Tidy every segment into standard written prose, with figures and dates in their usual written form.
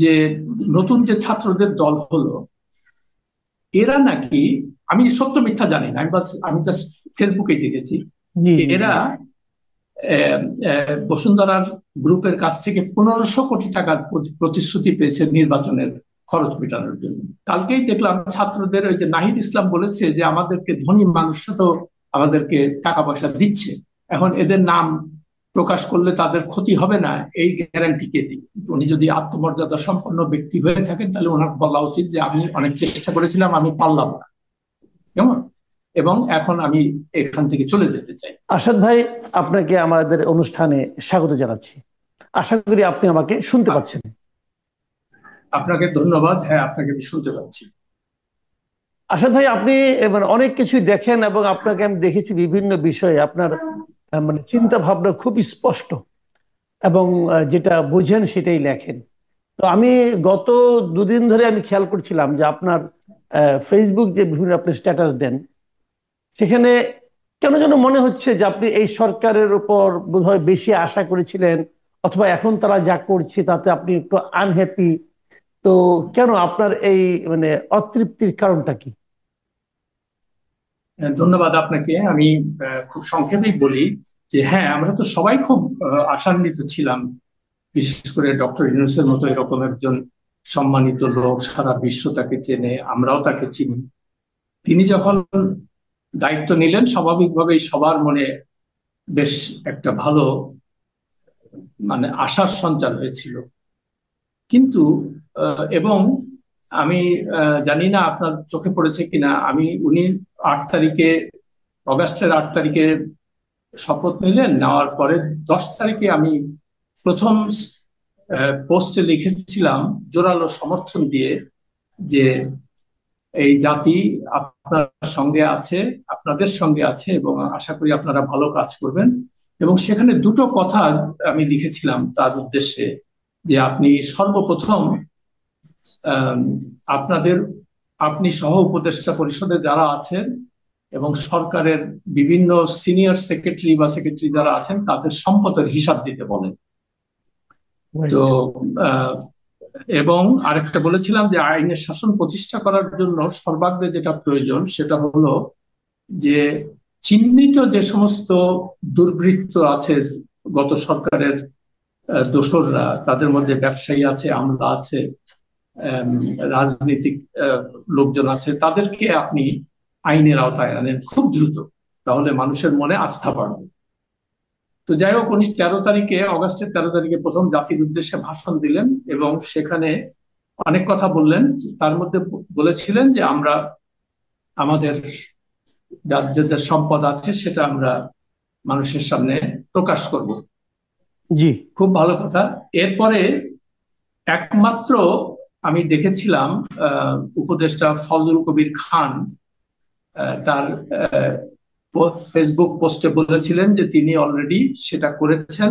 যে নতুন যে ছাত্রদের দল হলো, এরা নাকি, আমি সত্য মিথ্যা জানি না, আমি জাস্ট ফেসবুকে দেখেছি, জি জি জি। এরা বসুন্ধরার গ্রুপের কাছ থেকে 1500 কোটি টাকার প্রতিশ্রুতি পেয়েছে নির্বাচনের খরচ মেটানোর জন্য। কালকেই দেখলাম ছাত্রদের ওই যে নাহিদ ইসলাম বলেছে যে আমাদেরকে ধনী মানুষরা তো আমাদেরকে টাকা পয়সা দিচ্ছে, এখন এদের নাম প্রকাশ করলে তাদের ক্ষতি হবে না, এই গ্যারান্টি কে দিই? উনি যদি আত্মমর্যাদা সম্পন্ন ব্যক্তি হয়ে থাকেন তাহলে ওনার বলা উচিত যে আমি অনেক চেষ্টা করেছিলাম, আমি পারলাম না, কেমন, এবং এখন আমি এখান থেকে চলে যেতে চাই। আসাদ ভাই, আপনাকে আমাদের অনুষ্ঠানে স্বাগত জানাচ্ছি। আশা করি আপনি আমাকে শুনতে পাচ্ছেন। আপনাকে ধন্যবাদ, হ্যাঁ আপনাকে আমি শুনতে পাচ্ছি। আসাদ ভাই, আপনি মানে অনেক কিছুই দেখেন এবং আপনাকে আমি দেখেছি বিভিন্ন বিষয়ে আপনার মানে চিন্তা ভাবনা খুব স্পষ্ট এবং যেটা বুঝেন সেটাই লেখেন। তো আমি গত দুদিন ধরে আমি খেয়াল করছিলাম যে আপনার ফেসবুক যে বিভিন্ন আপনি স্ট্যাটাস দেন, সেখানে কেন যেন মনে হচ্ছে যে আপনি এই সরকারের উপর বোধহয় বেশি আশা করেছিলেন, অথবা এখন তারা যা করছে তাতে আপনি একটু আনহ্যাপি। তো কেন আপনার এই মানে অতৃপ্তির কারণটা কি? ধন্যবাদ আপনাকে। আমি খুব সংক্ষেপেই বলি যে হ্যাঁ, আমরা তো সবাই খুব আশান্বিত ছিলাম, বিশেষ করে ডক্টর ইউনূসের মতো এরকম একজন সম্মানিত লোক, সারা বিশ্ব তাকে চেনে, আমরাও তাকে চিনি। তিনি যখন দায়িত্ব নিলেন স্বাভাবিকভাবেই সবার মনে বেশ একটা ভালো মানে আশার সঞ্চার হয়েছিল। কিন্তু এবং আমি জানি না আপনার চোখে পড়েছে কিনা, উনি 8 তারিখে, অগাস্টের 8 তারিখে শপথ নিলেন, নেওয়ার পরে 10 তারিখে আমি প্রথম পোস্টে লিখেছিলাম জোরালো সমর্থন দিয়ে যে এই জাতি আপনার সঙ্গে আছে, আপনাদের সঙ্গে আছে, এবং আশা করি আপনারা ভালো কাজ করবেন। এবং সেখানে দুটো কথা আমি লিখেছিলাম তার উদ্দেশ্যে, যে আপনি সর্বপ্রথম আহ, আপনাদের, আপনি সহ উপদেষ্টা পরিষদে যারা আছেন এবং সরকারের বিভিন্ন সিনিয়র সেক্রেটারি বা সেক্রেটারি যারা আছেন তাদের সম্পদের হিসাব দিতে বলেন। তো রাইট। আহ, এবং আরেকটা বলেছিলাম যে আইনের শাসন প্রতিষ্ঠা করার জন্য সর্বাগ্রে যেটা প্রয়োজন সেটা হলো যে চিহ্নিত যে সমস্ত দুর্বৃত্ত আছে গত সরকারের দোসররা, তাদের মধ্যে ব্যবসায়ী আছে, আমলা আছে, রাজনৈতিক লোকজন আছে, তাদেরকে আপনি আইনের আওতায় আনেন খুব দ্রুত, তাহলে মানুষের মনে আস্থা বাড়বে। তো যাই হোক, উনি 13 তারিখে, অগাস্টের 13 তারিখে প্রথম জাতির উদ্দেশ্যে ভাষণ দিলেন এবং সেখানে অনেক কথা বললেন। তার মধ্যে বলেছিলেন যে আমরা আমাদের যার যাদের সম্পদ আছে সেটা আমরা মানুষের সামনে প্রকাশ করব। জি খুব ভালো কথা। এরপরে একমাত্র আমি দেখেছিলাম উপদেষ্টা ফজলুল কবির খান তার ফেসবুক পোস্টে বলেছিলেন যে তিনি অলরেডি সেটা করেছেন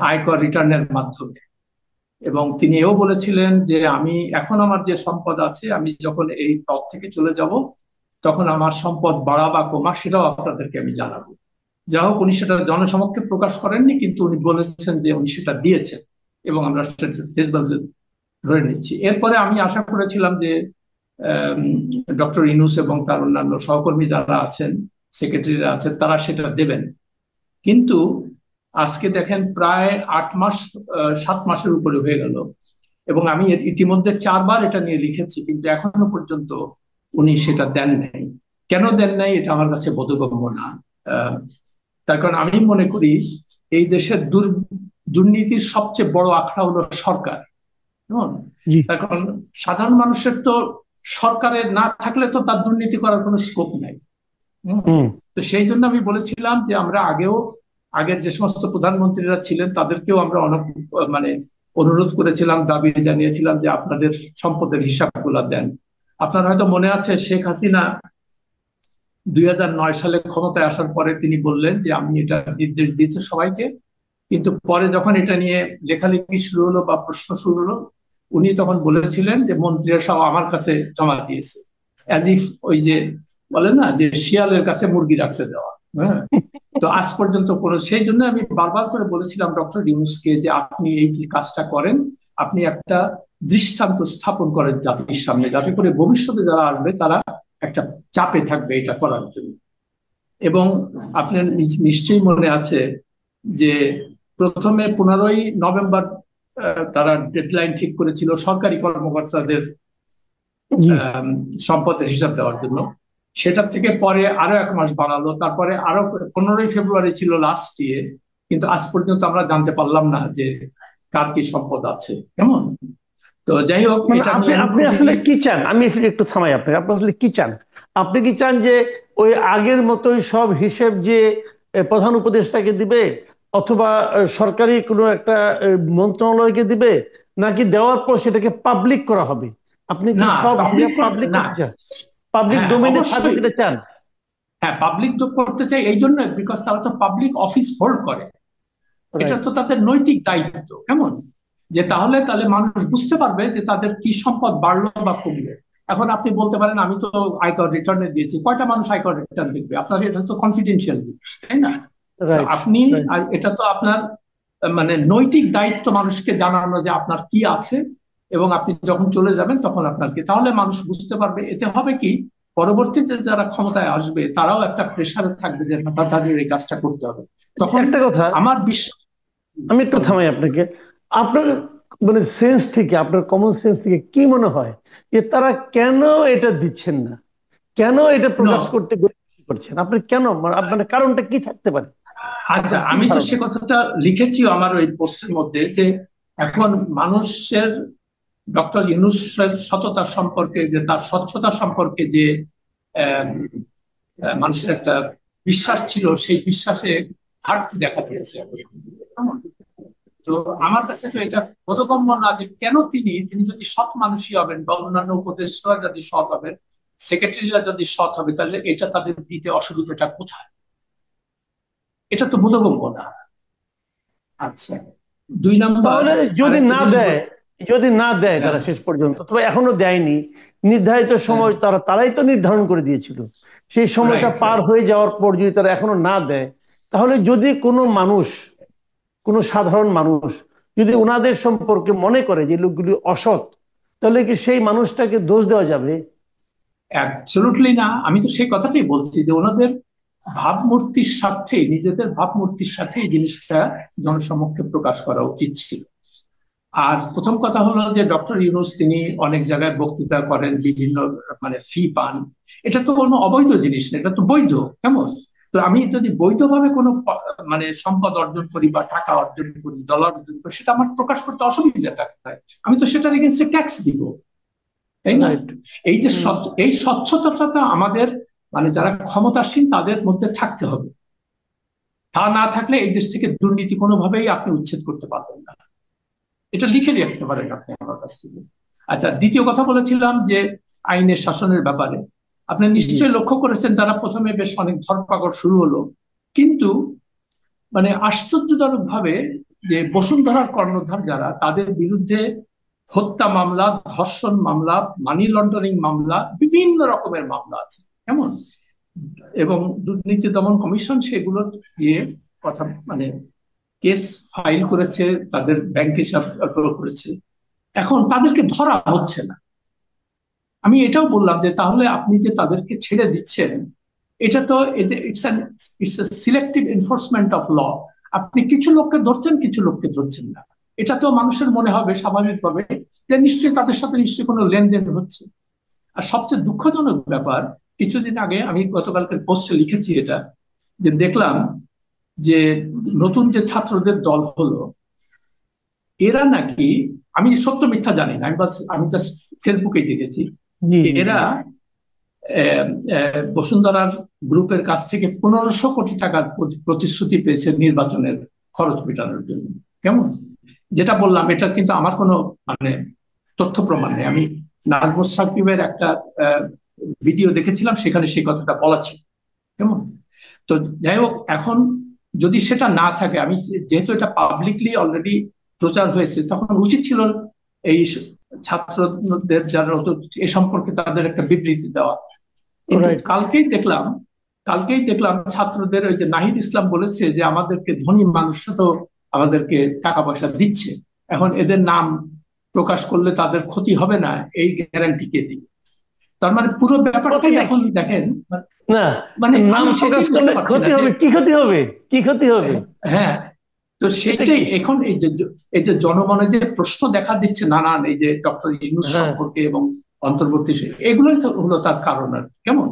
আয়কর রিটার্নের মাধ্যমে। এবং তিনি এও বলেছিলেন যে আমি এখন আমার যে সম্পদ আছে, আমি যখন এই পদ থেকে চলে যাব তখন আমার সম্পদ বাড়া বা কমা সেটাও আপনাদেরকে আমি জানাবো। যা হোক, উনি সেটা জনসমক্ষে প্রকাশ করেননি, কিন্তু উনি বলেছেন যে উনি সেটা দিয়েছেন এবং আমরা সেটা ধরে নিচ্ছি। এরপরে আমি আশা করেছিলাম যে ডক্টর ইনুস এবং তার অন্যান্য সহকর্মী যারা আছেন, সেক্রেটারিরা আছেন, তারা সেটা দেবেন। কিন্তু আজকে দেখেন প্রায় 8 মাস, 7 মাসের উপরে হয়ে গেল, এবং আমি ইতিমধ্যে 4বার এটা নিয়ে লিখেছি, কিন্তু এখনো পর্যন্ত উনি সেটা দেন নাই। কেন দেন নাই এটা আমার কাছে বোধগম্য না। আহ, তার কারণ আমি মনে করি এই দেশের দুর্নীতির সবচেয়ে বড় আখড়া হলো সরকার। কেমন, জি। তার কারণ সাধারণ মানুষের তো সরকারের না থাকলে তো তার দুর্নীতি করার কোনো স্কোপ নাই। হম। হুম। তো সেই জন্য আমি বলেছিলাম যে আমরা আগের যে সমস্ত প্রধানমন্ত্রীরা ছিলেন তাদেরকেও আমরা অনেক মানে অনুরোধ করেছিলাম, দাবি জানিয়েছিলাম যে আপনাদের সম্পদের হিসাবগুলো দেন। আপনার হয়তো মনে আছে শেখ হাসিনা 2009 সালে ক্ষমতায় আসার পরে তিনি বললেন যে আমি এটা নির্দেশ দিয়েছি সবাইকে, কিন্তু পরে যখন এটা নিয়ে লেখালেখি শুরু হলো বা প্রশ্ন শুরু হলো, উনি তখন বলেছিলেন যে মন্ত্রীরা সব আমার কাছে জমা দিয়েছে, অ্যাজ ইফ ওই যে বলে না যে শিয়ালের কাছে মুরগি রাখতে দেওয়া। হ্যাঁ। তো আজ পর্যন্ত কোনো, সেই জন্য আমি বারবার করে বলেছিলাম ডক্টর ইউনূসকে যে আপনি এই যে কাজটা করেন, আপনি একটা দৃষ্টান্ত স্থাপন করেন জাতির সামনে, যাতে করে ভবিষ্যতে যারা আসবে তারা একটা চাপে থাকবে এটা করার জন্য। এবং আপনার নিশ্চয়ই মনে আছে যে প্রথমে 15ই নভেম্বর তারা ডেডলাইন ঠিক করেছিল সরকারি কর্মকর্তাদের জি। সম্পদের হিসাব দেওয়ার জন্য। সেটার থেকে পরে আরো 1 মাস বাড়ালো, তারপরে আরো 15ই ফেব্রুয়ারি ছিল লাস্ট ইয়ে, কিন্তু আজ পর্যন্ত আমরা জানতে পারলাম না যে কার কি সম্পদ আছে কেমন। তো যাই হোক, মানে এটা আপনি নিয়ে আমি আপনি খুবই আসলে কি চান? আমি আসলে একটু থামাই আপনাকে, আপনি আসলে কি চান? আপনি কি চান যে ওই আগের মতোই সব হিসেব যে প্রধান উপদেষ্টাকে দিবে, অথবা সরকারি কোনো একটা মন্ত্রণালয়কে দিবে, নাকি দেওয়ার পর সেটাকে পাবলিক করা হবে? আপনি কি না সব হিসাব পাবলিক পাবলিক না। করতে চান? পাবলিক হ্যাঁ ডোমেইনে থাকুক অবশ্যই। এটা চান? হ্যাঁ পাবলিক তো করতে চাই এই জন্য, বিকজ তারা তো পাবলিক অফিস হোল্ড করে। এটা রাইট। তো তাদের নৈতিক দায়িত্ব, কেমন, যে তাহলে তাহলে মানুষ বুঝতে পারবে যে তাদের কি সম্পদ বাড়লো বা কমলো। এখন আপনি বলতে পারেন আমি তো আয়কর রিটার্নে দিয়েছি, কয়টা মানুষ আয়কর রিটার্ন দেখবে? আপনার এটা তো কনফিডেন্সিয়াল জিনিস, তাই না? তো রাইট। আপনি, রাইট। এটা তো আপনার মানে নৈতিক দায়িত্ব মানুষকে জানানো যে আপনার কি আছে, এবং আপনি যখন চলে যাবেন তখন আপনার কি, তাহলে মানুষ বুঝতে পারবে। এতে হবে কি, পরবর্তীতে যারা ক্ষমতায় আসবে তারাও একটা প্রেসারে থাকবে যে তাদের এই কাজটা করতে হবে। তখন একটা কথা, আমার বিশ্বাস। আমি একটু বলেন। থামাই আপনাকে। আপনার মানে সেন্স থেকে, আপনার কমন সেন্স থেকে কি মনে হয় যে তারা কেন এটা দিচ্ছেন না, কেন এটা নো, প্রকাশ করতে গরিবেশি করছেন? আপনি কেন, মানে কারণটা কি থাকতে পারে? আচ্ছা আপনার কি আমি তো ধারণা? সে কথাটা লিখেছিও আমার ওই পোস্টের মধ্যে, যে এখন মানুষের ডক্টর ইউনূসের সততা সম্পর্কে, যে তার স্বচ্ছতা সম্পর্কে যে আহ, মানুষের একটা বিশ্বাস ছিল, সেই বিশ্বাসে ঘাটতি দেখা দিয়েছে। তো আমার কাছে তো এটা বোধগম্য না যে কেন তিনি তিনি যদি সৎ মানুষই হবেন বা অন্যান্য উপদেষ্টা যদি সৎ হবেন, সেক্রেটারিরা যদি সৎ হবে, তাহলে এটা তাদের দিতে অসুবিধাটা কোথায়? এটা তো বোধগম্য না। আচ্ছা, 2 নাম্বার তাহলে যদি আরেকটা না জিনিস দেয়, যদি না দেয় হ্যাঁ, তারা শেষ পর্যন্ত, তবে এখনো দেয়নি, নির্ধারিত হ্যাঁ, সময় তারাই তো নির্ধারণ করে দিয়েছিল, সেই সময়টা রাইট, পার রাইট। হয়ে যাওয়ার পর যদি তারা এখনো না দেয়, তাহলে যদি কোনো মানুষ, কোনো সাধারণ মানুষ যদি ওনাদের সম্পর্কে মনে করে যে লোকগুলি অসৎ, তাহলে কি সেই মানুষটাকে দোষ দেওয়া যাবে? অ্যাবসলুটলি না, আমি তো সেই কথাটাই বলছি যে ওনাদের ভাবমূর্তির স্বার্থে, নিজেদের ভাবমূর্তির সাথে এই জিনিসটা জনসমক্ষে প্রকাশ করা উচিত ছিল। আর প্রথম কথা হলো যে ডক্টর ইউনূস তিনি অনেক জায়গায় বক্তৃতা করেন, বিভিন্ন মানে ফি পান। এটা তো কোনো অবৈধ জিনিস না, এটা তো বৈধ, কেমন। তো আমি যদি বৈধভাবে কোনো মানে সম্পদ অর্জন করি বা টাকা অর্জন করি, ডলার অর্জন করি, সেটা আমার প্রকাশ করতে অসুবিধাটা কোথায়? আমি তো সেটার এগেইনস্টে ট্যাক্স দিব, তাই না? রাইট। এই যে এই স্বচ্ছতাটা তো আমাদের মানে যারা ক্ষমতাসীন তাদের মধ্যে থাকতে হবে। তা না থাকলে এই দেশ থেকে দুর্নীতি কোনোভাবেই আপনি উচ্ছেদ করতে পারবেন না। এটা লিখে রাখতে পারেন আপনি আমার কাছ থেকে। আচ্ছা, দ্বিতীয় কথা বলেছিলাম যে আইনের শাসনের ব্যাপারে। আপনি জি। নিশ্চয়ই লক্ষ্য করেছেন তারা প্রথমে বেশ অনেক ধরপাকড় শুরু হলো, কিন্তু মানে আশ্চর্যজনক ভাবে যে বসুন্ধরার কর্ণধার যারা, তাদের বিরুদ্ধে হত্যা মামলা, ধর্ষণ মামলা, মানি লন্ডারিং মামলা, বিভিন্ন রকমের মামলা আছে, কেমন। এবং দুর্নীতি দমন কমিশন সেগুলো দিয়ে কথা মানে কেস ফাইল করেছে, তাদের ব্যাংক হিসাব করেছে। এখন তাদেরকে ধরা হচ্ছে না। আমি এটাও বললাম যে তাহলে আপনি যে তাদেরকে ছেড়ে দিচ্ছেন, এটা তো it's selective enforcement of law. আপনি কিছু লোককে ধরছেন, কিছু লোককে ধরছেন না। এটা তো মানুষের মনে হবে স্বাভাবিকভাবে যে নিশ্চয়ই তাদের সাথে নিশ্চয়ই কোনো লেনদেন হচ্ছে। আর সবচেয়ে দুঃখজনক ব্যাপার, কিছুদিন আগে আমি গতকালকের পোস্টে লিখেছি এটা, যে দেখলাম যে নতুন যে ছাত্রদের দল হলো, এরা নাকি, আমি সত্য মিথ্যা জানি না, আমি জাস্ট ফেসবুকে দেখেছি, জি। জি। জি। এরা বসুন্ধরার গ্রুপের কাছ থেকে 1500 কোটি টাকার প্রতিশ্রুতি পেয়েছে নির্বাচনের খরচ মেটানোর জন্য, কেমন। যেটা বললাম এটা কিন্তু আমার কোনো মানে তথ্য প্রমাণ নেই, আমি নাজমুস সাকিবের একটা ভিডিও দেখেছিলাম, সেখানে সেই কথাটা বলা ছিল, কেমন। তো যাই হোক, এখন যদি সেটা না থাকে, আমি যেহেতু এটা পাবলিকলি অলরেডি প্রচার হয়েছে, তখন উচিত ছিল এই ছাত্রদের যারা এ সম্পর্কে তাদের একটা বিবৃতি দেওয়া। কিন্তু রাইট। কালকেই দেখলাম ছাত্রদের ওই যে নাহিদ ইসলাম বলেছে যে আমাদেরকে ধনী মানুষরা তো আমাদেরকে টাকা পয়সা দিচ্ছে, এখন এদের নাম প্রকাশ করলে তাদের ক্ষতি হবে না, এই গ্যারান্টি কে দিবে? তার মানে পুরো ব্যাপারটাই এখন দেখেন, না, মানে নাম আমি প্রকাশ সেটাই বুঝতে করলে পারছি না ক্ষতি যে হবে, কি ক্ষতি হবে, কি ক্ষতি হবে? হ্যাঁ, তো এটা সেটাই কি? এখন এই যে জনমনে যে প্রশ্ন দেখা দিচ্ছে নানান, এই যে ডক্টর ইউনূস হ্যাঁ, সম্পর্কে এবং অন্তর্বর্তী এগুলোই তো হলো তার কারণ। আর কেমন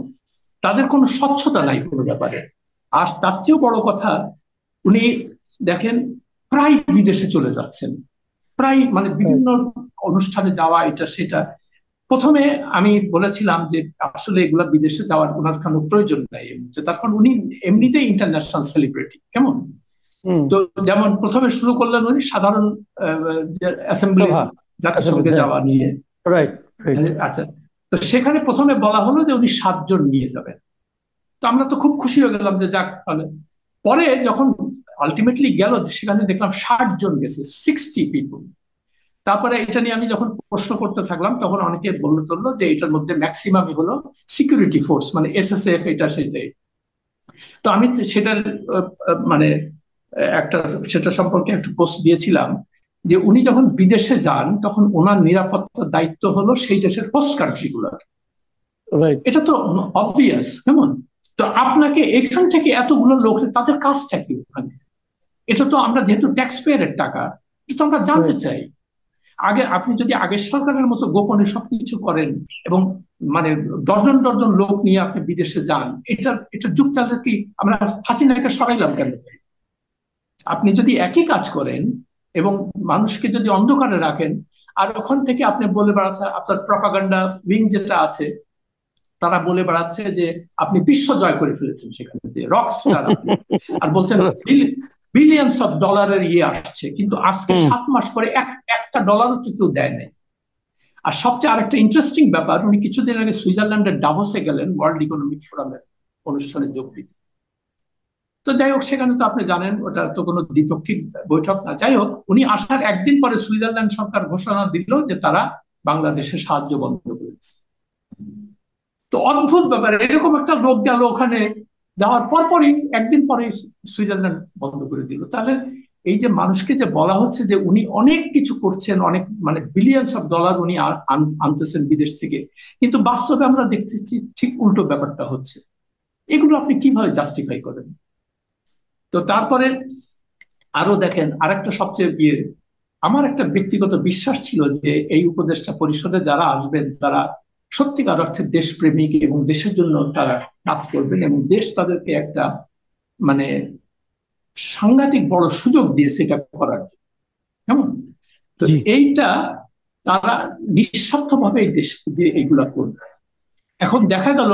তাদের কোনো স্বচ্ছতা নাই কোনো ব্যাপারে। আর তার চেয়েও বড় কথা, উনি দেখেন প্রায় বিদেশে চলে যাচ্ছেন, প্রায় মানে বিভিন্ন অনুষ্ঠানে যাওয়া, এটা সেটা। প্রথমে আমি বলেছিলাম যে আসলে এগুলা বিদেশে যাওয়ার ওনার কোনো প্রয়োজন নাই, তার কারণ উনি এমনিতেই ইন্টারন্যাশনাল সেলিব্রিটি, কেমন। তো যেমন প্রথমে শুরু করলেন উনি সাধারণ অ্যাসেম্বলির সভা, জাতিসংঘে হ্যাঁ, যাওয়া নিয়ে। Right, right. আচ্ছা, তো সেখানে প্রথমে বলা হলো যে উনি 7 জন নিয়ে যাবেন। তো আমরা তো খুব খুশি হয়ে গেলাম যে যাক, মানে পরে যখন আলটিমেটলি গেল সেখানে দেখলাম 60 জন গেছে, 60 পিপল। তারপরে এটা নিয়ে আমি যখন প্রশ্ন করতে থাকলাম তখন অনেকে বললো যে এটার মধ্যে ম্যাক্সিমামই হলো সিকিউরিটি ফোর্স, মানে এসএসএফ, এটা সেটাই। তো আমি সেটার মানে একটা সেটা সম্পর্কে একটা পোস্ট দিয়েছিলাম যে উনি যখন বিদেশে যান তখন ওনার নিরাপত্তার দায়িত্ব হলো সেই দেশের হোস্ট কান্ট্রি গুলার। রাইট। এটা তো অবভিয়াস, কেমন। তো আপনাকে এখান থেকে এতগুলো লোক, তাদের কাজটা কি ওখানে? এটা তো আমরা যেহেতু ট্যাক্স পেয়ারের টাকা, এটা তো আমরা জানতে চাই। আগে আপনি যদি আগের সরকারের মতো গোপনে সবকিছু করেন এবং মানে ডজন ডজন লোক নিয়ে আপনি বিদেশে যান, এটা যুক্তরাষ্ট্র কি আমরা হাসিনাকে সরাইলাম কেন? আপনি যদি একই কাজ করেন এবং মানুষকে যদি অন্ধকারে রাখেন, আর ওখান থেকে আপনি বলে বেড়াচ্ছেন, আপনার প্রপাগান্ডা উইং যেটা আছে তারা বলে বেড়াচ্ছে যে আপনি বিশ্ব জয় করে ফেলেছেন, সেখানে যে রক স্টার আপনি, আর বলছেন বিলিয়নস অফ ডলারের আসছে, কিন্তু আজকে 7 মাস পরে একটা ডলারও তো কেউ দেয় নাই। আর সবচেয়ে আরেকটা ইন্টারেস্টিং ব্যাপার, উনি কিছুদিন আগে সুইজারল্যান্ডের ডাভোসে গেলেন ওয়ার্ল্ড ইকোনমিক ফোরামের অনুষ্ঠানে যোগ দিতে। তো যাই হোক, সেখানে তো আপনি জানেন ওটা তো কোনো দ্বিপক্ষিক বৈঠক না। যাই হোক, উনি আসার একদিন পরে সুইজারল্যান্ড সরকার ঘোষণা দিল যে তারা বাংলাদেশের সাহায্য বন্ধ করে দিচ্ছে। তো অদ্ভুত ব্যাপার, এরকম একটা লোক গেল ওখানে, যাওয়ার পরপরই একদিন পরে সুইজারল্যান্ড বন্ধ করে দিল। তাহলে এই যে মানুষকে যে বলা হচ্ছে যে উনি অনেক কিছু করছেন, অনেক মানে বিলিয়নস অফ ডলার উনি আনতেছেন বিদেশ থেকে, কিন্তু বাস্তবে আমরা দেখতেছি ঠিক উল্টো ব্যাপারটা হচ্ছে। এগুলো আপনি কিভাবে জাস্টিফাই করেন? তো তারপরে আরো দেখেন আরেকটা সবচেয়ে আমার একটা ব্যক্তিগত বিশ্বাস ছিল যে এই উপদেষ্টা পরিষদে যারা আসবেন তারা সত্যিকার অর্থে দেশপ্রেমিক এবং দেশের জন্য তারা কাজ করবেন, এবং দেশ তাদেরকে একটা মানে সাংঘাতিক বড় সুযোগ দিয়েছে এটা করার জন্য, কেমন। তো এইটা তারা নিঃস্বার্থ ভাবে এই দেশ যে এইগুলা করবে। এখন দেখা গেল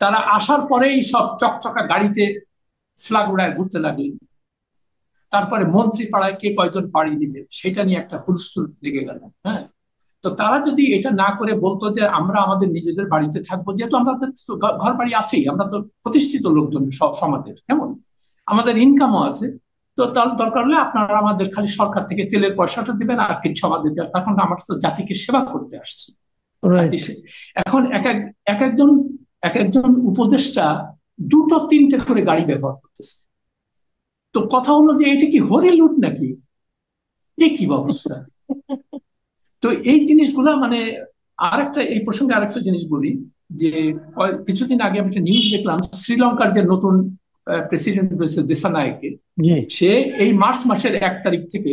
তারা আসার পরেই সব চকচকা গাড়িতে ফ্ল্যাগ উড়ায় ঘুরতে লাগলেন। তারপরে মন্ত্রী পাড়ায় কে কয়জন পাড়ি দিবে সেটা নিয়ে একটা হুলস্থুল লেগে গেল। হ্যাঁ, তো তারা যদি এটা না করে বলতো যে আমরা আমাদের নিজেদের বাড়িতে থাকবো, যেহেতু আমাদের ঘর বাড়ি আছেই, আমরা তো প্রতিষ্ঠিত লোকজন সমাজের, কেমন, আমাদের ইনকামও আছে, তো তার দরকার হলে আপনারা আমাদের খালি সরকার থেকে তেলের পয়সাটা দিবেন আর কিছু আমাদের দেওয়ার, তখন আমরা তো জাতিকে সেবা করতে আসছি। এখন এক একজন এক একজন উপদেষ্টা 2-3টে করে গাড়ি ব্যবহার করতেছে। তো কথা হলো যে এটা কি হরে লুট নাকি, এ কি অবস্থা? তো এই জিনিসগুলা মানে আরেকটা, এই প্রসঙ্গে আরেকটা জিনিস বলি যে কিছুদিন আগে আমি একটা নিউজ দেখলাম, শ্রীলঙ্কার যে নতুন প্রেসিডেন্ট রয়েছে দেশানায়কে, সে এই মার্চ মাসের 1 তারিখ থেকে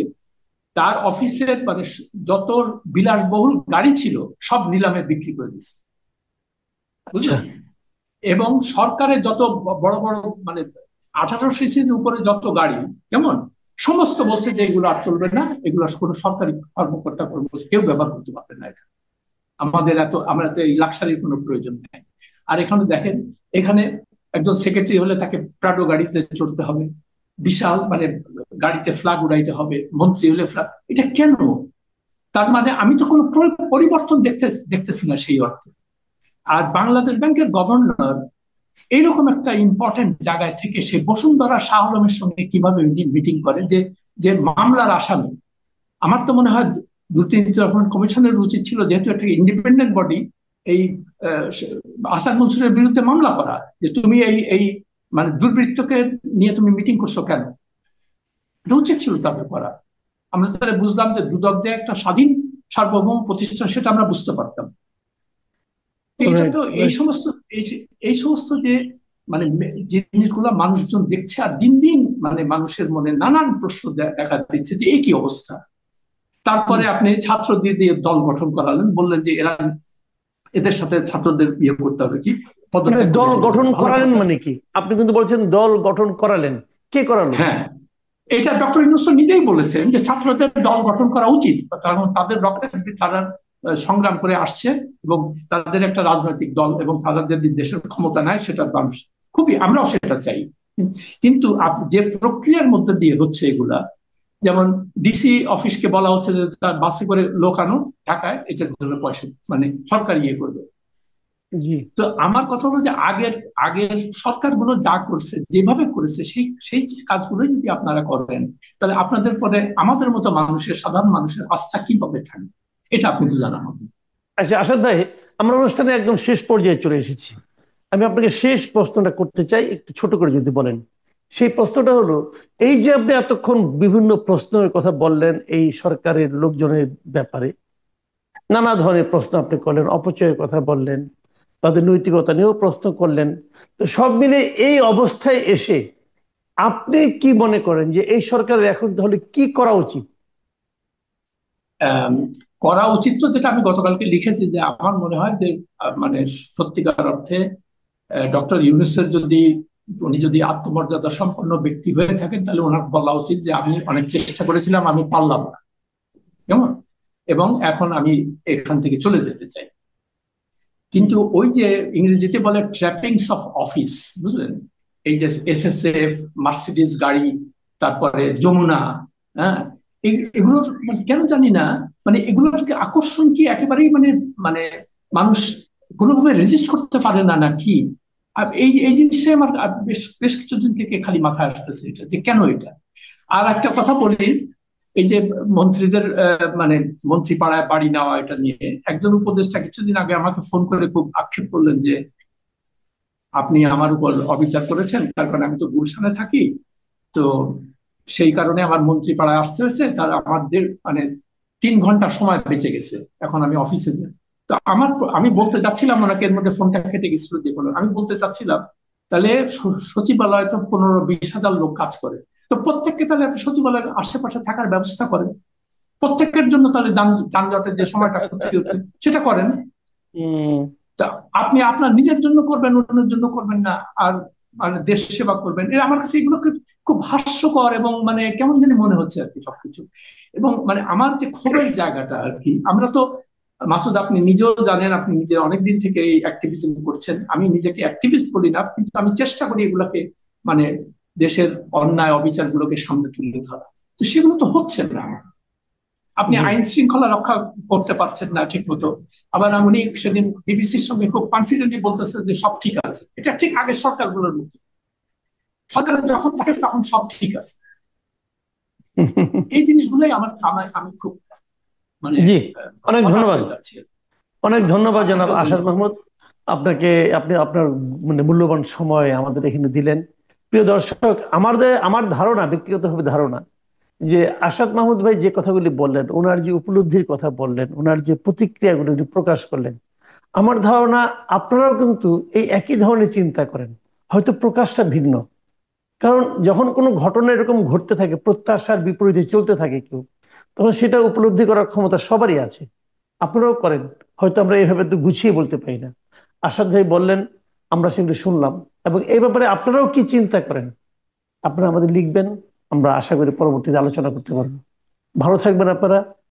তার অফিসের মানে যত বিলাসবহুল গাড়ি ছিল সব নিলামে বিক্রি করে দিচ্ছে, বুঝলেন। এবং সরকারের যত বড় বড় মানে 18 সিসির উপরে যত গাড়ি, কেমন, সমস্ত বলছে যে এগুলো আর চলবে না, এগুলো কোনো সরকারি কর্মকর্তা কেউ ব্যবহার করতে পারবে না, এটা আমরা তো এই লাক্সারির কোনো প্রয়োজন নেই। আর এখানে দেখেন, এখানে একজন সেক্রেটারি হলে তাকে প্রাডো গাড়িতে চড়তে হবে, বিশাল মানে গাড়িতে ফ্ল্যাগ উড়াইতে হবে, মন্ত্রী হলে ফ্ল্যাগ, এটা কেন? তার মানে আমি তো কোনো পরিবর্তন দেখতেছি না সেই অর্থে। আর বাংলাদেশ ব্যাংকের গভর্নর এইরকম একটা ইম্পর্টেন্ট জায়গায় থেকে সে বসুন্ধরা শাহ আলমের সঙ্গে কিভাবে মিটিং করে, যে যে মামলার আসামি। আমার তো মনে হয় দুর্নীতি দমন কমিশনের উচিত ছিল, যেহেতু একটা ইন্ডিপেন্ডেন্ট বডি, এই আসাদ মনসুরের বিরুদ্ধে মামলা করা, যে তুমি এই এই মানে দুর্বৃত্তকে নিয়ে তুমি মিটিং করছো কেন, এটা উচিত ছিল তাদের করা। আমরা তাহলে বুঝলাম যে দুদক যে একটা স্বাধীন সার্বভৌম প্রতিষ্ঠান, সেটা আমরা বুঝতে পারতাম। তো এটা রাইট, তো রাইট। এই সমস্ত যে মানে যে জিনিসগুলো মানুষজন দেখছে, আর দিন দিন মানে মানুষের মনে নানান প্রশ্ন দেখা দিচ্ছে যে এই কি অবস্থা। তারপরে আপনি ছাত্রদের দিয়ে দল গঠন করালেন, বললেন যে এদের সাথে ছাত্রদের ইয়ে করতে হবে, কি মানে পদত্যাগ করে দল ফেলতে গঠন হবে, ভালো করালেন কথা। মানে কি? আপনি কিন্তু বলছেন দল গঠন করালেন, কে করালো? হ্যাঁ, এটা ডক্টর ইউনূস তো নিজেই বলেছেন যে ছাত্রদের দল গঠন করা উচিত, কারণ তাদের রক্তে তারা সংগ্রাম করে আসছে, এবং তাদের একটা রাজনৈতিক দল, এবং তাদের যদি দেশের ক্ষমতা নেয় সেটা মানুষ খুবই, আমরাও সেটা চাই। কিন্তু যে প্রক্রিয়ার মধ্যে দিয়ে হচ্ছে এগুলা, যেমন ডিসি অফিসকে বলা হচ্ছে যে তার বাসে করে লোক আনো ঢাকায়, এটার জন্য পয়সা মানে সরকার ইয়ে করবে। জি। তো আমার কথা হলো যে আগের আগের সরকারগুলো যা করছে, যেভাবে করেছে, সেই সেই কাজগুলো যদি আপনারা করেন, তাহলে আপনাদের পরে আমাদের মতো মানুষের, সাধারণ মানুষের আস্থা কিভাবে থাকবে, এটা আপনি তো জানান হবে। আচ্ছা আসাদ ভাই, আমরা অনুষ্ঠানে একদম শেষ পর্যায়ে চলে এসেছি। আমি আপনাকে শেষ প্রশ্নটা করতে চাই, একটু ছোট করে যদি বলেন। সেই প্রশ্নটা হলো, এই যে আপনি এতক্ষণ বিভিন্ন প্রশ্নের কথা বললেন এই সরকারের লোকজনের ব্যাপারে, নানা ধরনের প্রশ্ন আপনি করলেন, অপচয়ের কথা বললেন, তাদের নৈতিকতা নিয়েও প্রশ্ন করলেন। তো সব মিলে এই অবস্থায় এসে আপনি কি মনে করেন যে এই সরকারের এখন তাহলে কি করা উচিত? আম, করা উচিত তো, যেটা আমি গতকালকে লিখেছি, যে আমার মনে হয় যে মানে সত্যিকার অর্থে ডক্টর ইউনূসের যদি, উনি যদি আত্মমর্যাদা সম্পন্ন ব্যক্তি হয়ে থাকেন, তাহলে ওনার বলা উচিত যে আমি অনেক চেষ্টা করেছিলাম, আমি পারলাম না, কেমন, এবং এখন আমি এখান থেকে চলে যেতে চাই। কিন্তু ওই যে ইংরেজিতে বলে ট্র্যাপিংস অফ অফিস, বুঝলেন, এই যে এসএসএফ, মার্সিডিজ গাড়ি, তারপরে যমুনা, হ্যাঁ, এগুলোর মানে কেন জানি না, মানে এগুলোর আকর্ষণ কি একেবারেই মানে মানে মানুষ কোনোভাবে রেজিস্ট করতে পারে না নাকি। এই এই জিনিসটাই আমার বেশ বেশ কিছুদিন থেকে খালি মাথায় আসতেছে, এটা যে কেন এটা। আর একটা কথা বলি, এই যে মন্ত্রীদের মানে মন্ত্রী পাড়ায় বাড়ি নেওয়া, এটা নিয়ে একজন উপদেষ্টা কিছুদিন আগে আমাকে ফোন করে খুব আক্ষেপ করলেন যে আপনি আমার উপর অবিচার করেছেন, তার কারণে আমি তো গুলশানে থাকি, তো সেই কারণে আমার মন্ত্রী পাড়ায় আসতে হয়েছে, তার আমাদের মানে 3 ঘন্টা সময় বেঁচে গেছে, এখন আমি অফিসে যাই। তো আমি বলতে চাচ্ছিলাম ওনাকে, এর মধ্যে ফোনটা কেটে গেছিল যে কোনো, আমি বলতে চাচ্ছিলাম তাহলে সচিবালয় তো 15-20 হাজার লোক কাজ করে, তো প্রত্যেককে তাহলে সচিবালয়ের আশেপাশে থাকার ব্যবস্থা করেন, প্রত্যেকের জন্য তাহলে যানজটের যে সময়টা ক্ষতি হচ্ছে সেটা করেন। হম। তা আপনি আপনার নিজের জন্য করবেন, অন্যের জন্য করবেন না, আর মানে দেশ সেবা করবেন, আমার কাছে এগুলো খুব হাস্যকর, এবং মানে কেমন জানি মনে হচ্ছে আর কি সবকিছু। এবং মানে আমার যে ক্ষোভের জায়গাটা আর কি, আমরা তো, মাসুদ আপনি নিজেও জানেন, আপনি নিজে অনেকদিন থেকে এই অ্যাক্টিভিজম করছেন, আমি নিজেকে অ্যাক্টিভিস্ট বলি না, কিন্তু আমি চেষ্টা করি এগুলোকে মানে দেশের অন্যায় অবিচার গুলোকে সামনে তুলে ধরা, তো সেগুলো তো হচ্ছে না। আপনি জি। আইন শৃঙ্খলা রক্ষা করতে পারছেন না ঠিক মতো, আবার উনি সেদিন বিবিসির সঙ্গে খুব কনফিডেন্টলি বলতেছে যে সব ঠিক আছে, এটা ঠিক আগের সরকারগুলোর মতো, সরকারের যখন থাকে তখন সব ঠিক আছে। এই জিনিসগুলোই আমি খুব মানে জি। অনেক হতাশ ধন্যবাদ। হয়ে যাচ্ছি। অনেক ধন্যবাদ জনাব আপনাকেও আসাদ ধন্যবাদ। মাহমুদ। আপনাকে, আপনি আপনার মানে মূল্যবান সময় আমাদের এখানে দিলেন। প্রিয় দর্শক, আমার ধারণা, ব্যক্তিগতভাবে ধারণা, যে আসাদ মাহমুদ ভাই যে কথাগুলি বললেন, ওনার যে উপলব্ধির কথা বললেন, ওনার যে প্রতিক্রিয়াগুলি উনি প্রকাশ করলেন, আমার ধারণা আপনারাও কিন্তু এই একই ধরনের চিন্তা করেন, হয়তো প্রকাশটা ভিন্ন। কারণ যখন কোনো ঘটনা এরকম ঘটতে থাকে, প্রত্যাশার বিপরীতে চলতে থাকে কেউ, তখন সেটা উপলব্ধি করার ক্ষমতা সবারই আছে। আপনারাও করেন, হয়তো আমরা এইভাবে তো গুছিয়ে বলতে পারি না। আসাদ ভাই বললেন, আমরা সেগুলো শুনলাম, এবং এই ব্যাপারে আপনারাও কি চিন্তা করেন আপনারা আমাদের লিখবেন, আমরা আশা করি পরবর্তীতে আলোচনা করতে পারবো। ভালো থাকবেন আপনারা।